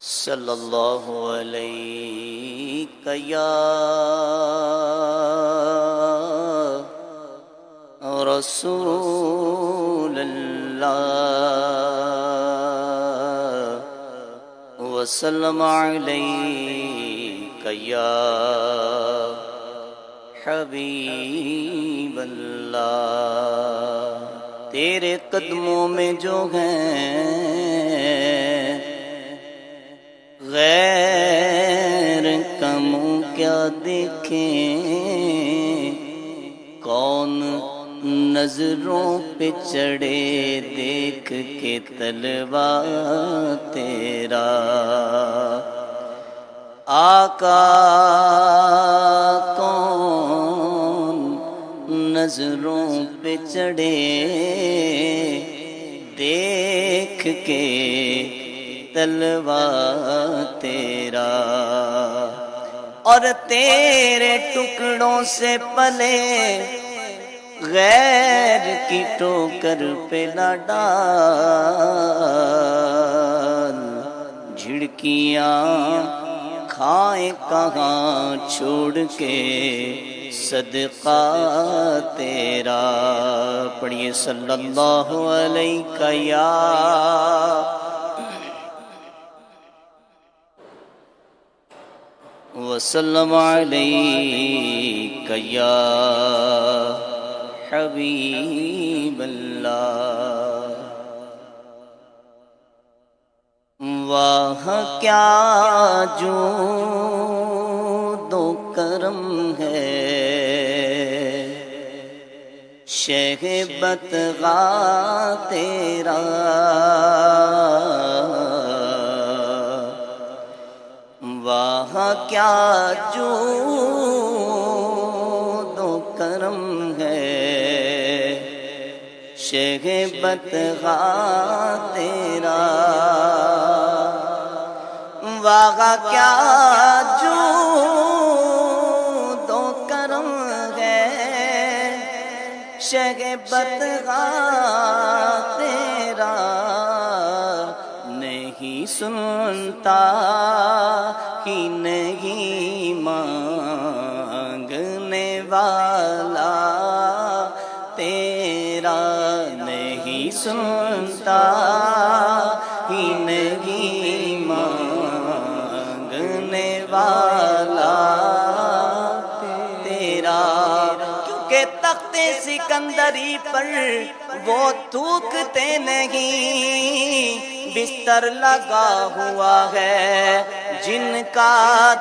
صلی اللہ علیہ یا رسول اللہ وسلم علیک یا حبیب اللہ۔ تیرے قدموں میں جو ہیں غیر کا منہ کیا دیکھیں، کون نظروں پہ چڑھے دیکھ کے طلبا تیرا۔ آقا کون نظروں پہ چڑھے دیکھ کے طلبا تیرا، اور تیرے ٹکڑوں سے پلے غیر کی ٹوکر پہ نہ ڈال، جھڑکیاں کھائیں کہاں چھوڑ کے صدقہ تیرا۔ پڑھیے صلی اللہ علیہ یا وسلم علیک یا حبیب اللہ۔ واہ کیا جود و کرم ہے شہ بتغا تیرا، واہ کیا جود و کرم ہے شہ بتغا تیرا، واہ کیا جود و کرم ہے شہ بتغا تیرا، نہیں سنتا ہی نہیں مانگنے والا تیرا، نہیں سنتا ہی نہیں مانگنے والا تیرا، کیونکہ تخت سکندری پر وہ تھوکتے نہیں، بستر لگا ہوا ہے جن کا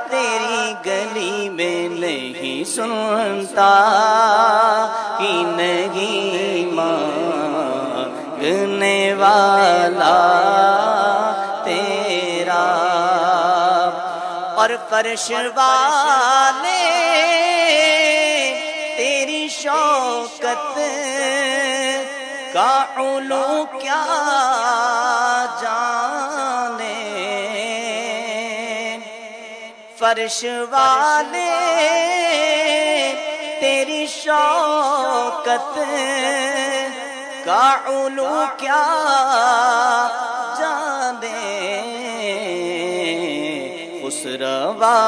تیری گلی میں نہیں سنتا ہی نہیں مانگنے والا تیرا، اور فرش والے تیری شوکت کا علو کیا جانے، فرش والے تیری شوکت کا علو کیا جانے، خسروا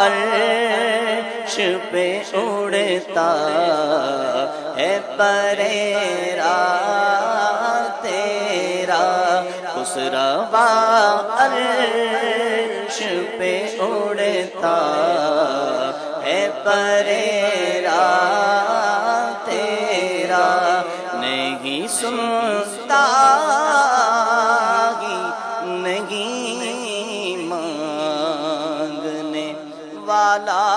عرش پہ اڑتا ہے پریرا تیرا، خسروا عرش پہ اڑتا ہے پریرا تیرا، نہیں سنتا ہی نہیں مانگنے والا